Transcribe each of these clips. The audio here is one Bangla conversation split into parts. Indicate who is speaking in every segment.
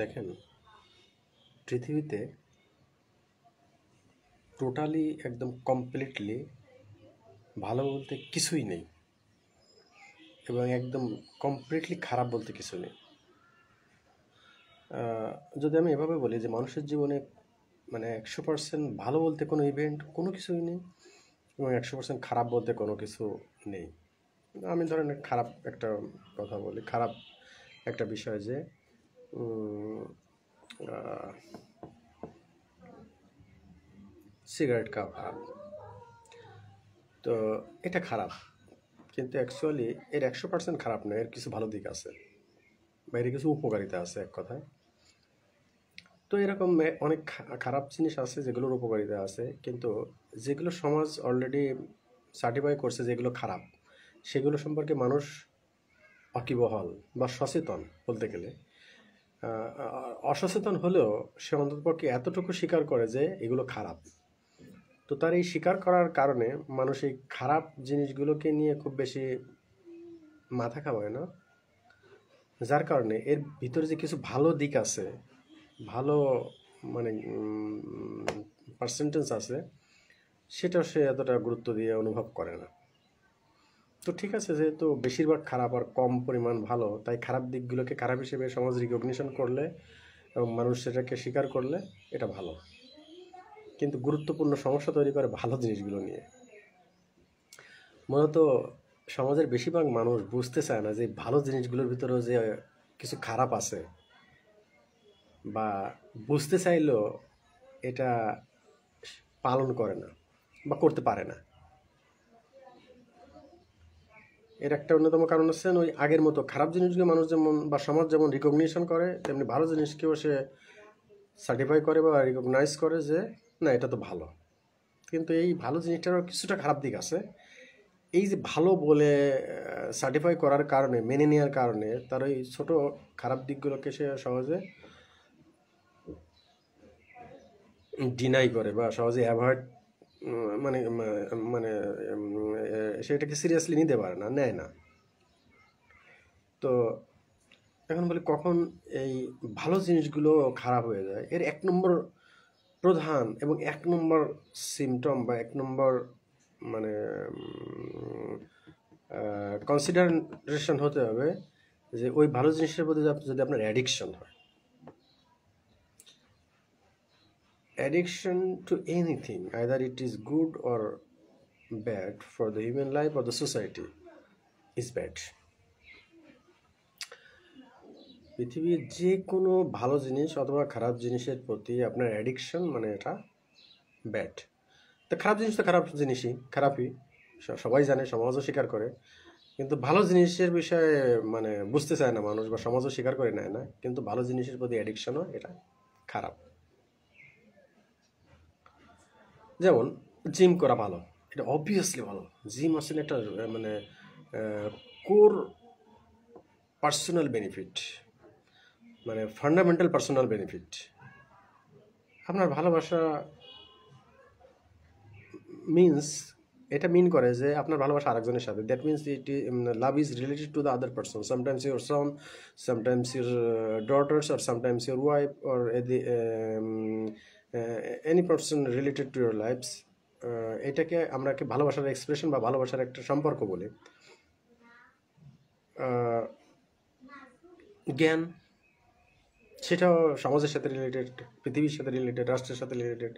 Speaker 1: দেখেন, পৃথিবীতে টোটালি একদম কমপ্লিটলি ভালো বলতে কিছুই নেই, এবং একদম কমপ্লিটলি খারাপ বলতে কিছু নেই। যদি আমি এভাবে বলি যে মানুষের জীবনে মানে 100% ভালো বলতে কোনো ইভেন্ট কোনো কিছুই নেই, এবং 100% খারাপ বলতে কোনো কিছু নেই। আমি ধরেন খারাপ একটা কথা বলি, খারাপ একটা বিষয় যে সিগারেট খাওয়া খারাপ। তো এটা খারাপ, কিন্তু অ্যাকচুয়ালি এর 100% খারাপ নয়, এর কিছু ভালো দিক আছে বা এর কিছু উপকারিতা আছে এক কথায়। তো এরকম অনেক খারাপ জিনিস আছে যেগুলোর উপকারিতা আছে, কিন্তু যেগুলো সমাজ অলরেডি সার্টিফাই করছে যেগুলো খারাপ, সেগুলো সম্পর্কে মানুষ ওয়াকিবহাল বা সচেতন বলতে গেলে। অসচেতন হলেও সে অন্ততপক্ষে এতটুকু স্বীকার করে যে এগুলো খারাপ। তো তার এই স্বীকার করার কারণে মানুষ এই খারাপ জিনিসগুলোকে নিয়ে খুব বেশি মাথা ঘামায় না, যার কারণে এর ভিতরে যে কিছু ভালো দিক আছে, ভালো মানে পার্সেন্টেজ আছে, সেটা সে এতটা গুরুত্ব দিয়ে অনুভব করে না। তো ঠিক আছে, যেহেতু বেশিরভাগ খারাপ আর কম পরিমাণ ভালো, তাই খারাপ দিকগুলোকে খারাপ হিসেবে সমাজ রিকগনিশন করলে এবং মানুষ সেটাকে স্বীকার করলে এটা ভালো। কিন্তু গুরুত্বপূর্ণ সমস্যা তৈরি করে ভালো জিনিসগুলো নিয়ে। মূলত সমাজের বেশিরভাগ মানুষ বুঝতে চায় না যে ভালো জিনিসগুলোর ভিতরেও যে কিছু খারাপ আছে, বা বুঝতে চাইলেও এটা পালন করে না বা করতে পারে না। এর একটা অন্যতম কারণ হচ্ছে ওই আগের মতো খারাপ জিনিসগুলো মানুষ যেমন বা সমাজ যেমন রিকগনিশন করে, তেমনি ভালো জিনিসকেও সে সার্টিফাই করে বা রিকগনাইজ করে যে না, এটা তো ভালো। কিন্তু এই ভালো জিনিসটারও কিছুটা খারাপ দিক আছে। এই যে ভালো বলে সার্টিফাই করার কারণে, মেনে নেওয়ার কারণে, তার ওই ছোট খারাপ দিকগুলোকে সে সহজে ডিনাই করে বা সহজে অ্যাভয়েড, মানে মানে সেটাকে সিরিয়াসলি নিতে পারে না, নেয় না। তো এখন বলি কখন এই ভালো জিনিসগুলো খারাপ হয়ে যায়। এর এক নম্বর প্রধান এবং এক নম্বর সিমটম বা এক নম্বর মানে কনসিডারেশন হতে হবে যে ওই ভালো জিনিসের প্রতি যদি আপনার অ্যাডিকশন হয়, addiction to anything, either it is good or bad for the human life or the society, is bad. পৃথিবীর যে কোনো ভালো জিনিস অথবা খারাপ জিনিসের প্রতি আপনার অ্যাডিকশন, মানে এটা ব্যাড। তো খারাপ জিনিস তো খারাপ জিনিসই, খারাপই, সবাই জানে, সমাজও স্বীকার করে। কিন্তু ভালো জিনিসের বিষয়ে মানে বুঝতে চায় না মানুষ, বা সমাজও স্বীকার করে নেয় না। কিন্তু ভালো জিনিসের প্রতি অ্যাডিকশনও এটা খারাপ। যেমন জিম করা ভালো, এটা অবভিয়াসলি ভালো। জিম আসলে একটা মানে কোর পার্সোনাল বেনিফিট, মানে ফান্ডামেন্টাল পার্সোনাল বেনিফিট। আপনার ভালোবাসা মিনস, এটা মিন করে যে আপনার ভালোবাসা আরেকজনের সাথে, that means it love is related to the other person, sometimes your Son, sometimes your daughters, or sometimes your wife, or any person related to your lives. এটাকে আমরা কি ভালোবাসার এক্সপ্রেশন বা ভালোবাসার একটা সম্পর্ক বলি। জ্ঞান, সেটাও সমাজের সাথে রিলেটেড, পৃথিবীর সাথে রিলেটেড, রাষ্ট্রের সাথে রিলেটেড।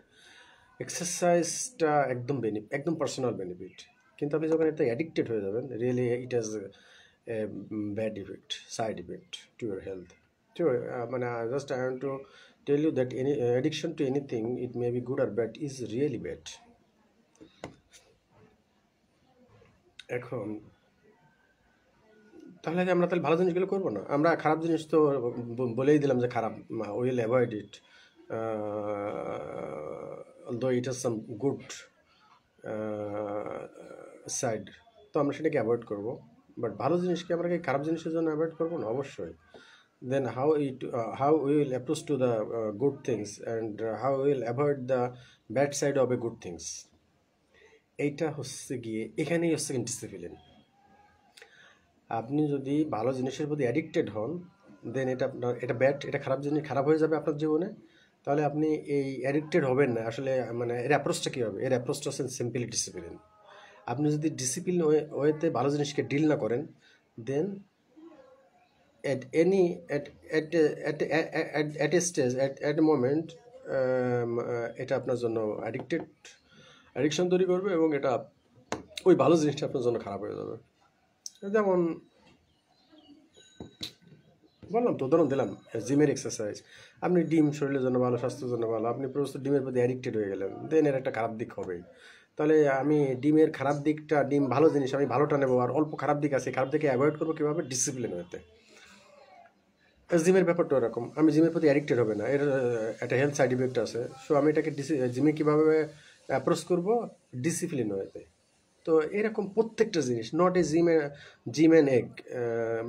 Speaker 1: এক্সারসাইজটা একদম পার্সোনাল বেনিফিট। কিন্তু আপনি যখন এতে অ্যাডিক্টেড হয়ে যাবেন, really it has a bad effect, side effect to your health. মানে just I want to tell you that any addiction to anything, it may be good or bad, is really bad. এখন তাহলে আমরা তাহলে ভালো জিনিসগুলো করবো না? আমরা খারাপ জিনিস তো বলেই দিলাম যে খারাপ, will avoid it, although it has some good side. তো আমরা সেটাকে অ্যাভয়েড করবো, বাট ভালো জিনিসকে আমরা কি খারাপ জিনিসের জন্য অ্যাভয়েড করবো না? অবশ্যই। দেন how we will approach to the good things, and how we will avoid the bad side of a good things, এইটা হচ্ছে গিয়ে এখানেই হচ্ছে ডিসিপ্লিন। আপনি যদি ভালো জিনিসের প্রতি অ্যাডিক্টেড হন, দেন এটা আপনার এটা ব্যাড, এটা খারাপ জিনিস, খারাপ হয়ে যাবে আপনার জীবনে। তাহলে আপনি এই অ্যাডিক্টেড হবেন না আসলে। মানে এর অ্যাপ্রোচটা কী হবে? এর অ্যাপ্রোচটা হচ্ছে সিম্পলি ডিসিপ্লিন। আপনি যদি ডিসিপ্লিন ওয়েতে ভালো জিনিসকে ডিল না করেন, দেন at any at a stage at a moment এটা আপনার জন্য অ্যাডিকশন তৈরি করবে, এবং এটা ওই ভালো জিনিসটা আপনার জন্য খারাপ হয়ে যাবে। যেমন বললাম তো, উদাহরণ দিলাম, জিমের এক্সারসাইজ। আপনি ডিম শরীরের জন্য ভালো, স্বাস্থ্যের জন্য ভালো, আপনি প্রস্ত ডিমের প্রতি অ্যাডিক্টেড হয়ে গেলেন, দেন এর একটা খারাপ দিক হবেই। তাহলে আমি ডিমের খারাপ দিকটা, ডিম ভালো জিনিস, আমি ভালোটা নেবো, আর অল্প খারাপ দিক আছে, খারাপ দিকে অ্যাভয়েড করবো কীভাবে? ডিসিপ্লিন হতে। জিমের ব্যাপারটা এরকম, আমি জিমের প্রতি অ্যাডিক্টেড হবে না, এর একটা হেলথ সাইড ইফেক্ট আছে। সো আমি এটাকে জিমে কীভাবে অ্যাপ্রোচ করবো? ডিসিপ্লিন হতে। তো এরকম প্রত্যেকটা জিনিস, not a gym and egg,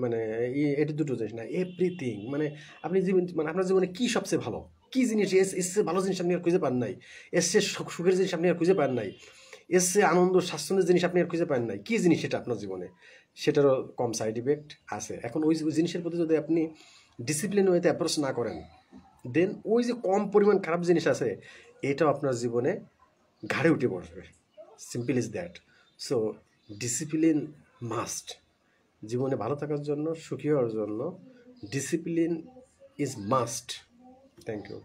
Speaker 1: মানে এটা দুটো জিনিস না, এভরিথিং। মানে আপনি জীবন, মানে আপনার জীবনে কী সবচেয়ে ভালো, কী জিনিস, এসে ভালো জিনিস আপনি আর খুঁজে পান নাই, এসে সুখের জিনিস আপনি আর খুঁজে পান নাই, এসে আনন্দ স্বাচ্ছন্দ্যের জিনিস আপনি আর খুঁজে পান নাই, কী জিনিস সেটা আপনার জীবনে? সেটারও কম সাইড ইফেক্ট আছে। এখন ওই জিনিসের প্রতি যদি আপনি ডিসিপ্লিন ওয়েতে অ্যাপ্রোচ না করেন, দেন ওই যে কম পরিমাণ খারাপ জিনিস আছে, এটাও আপনার জীবনে ঘাড়ে উঠে বসবে। Simple is that. So discipline must. জীবনে ভালো থাকার জন্য, সুখী হওয়ার জন্য discipline is must. Thank you.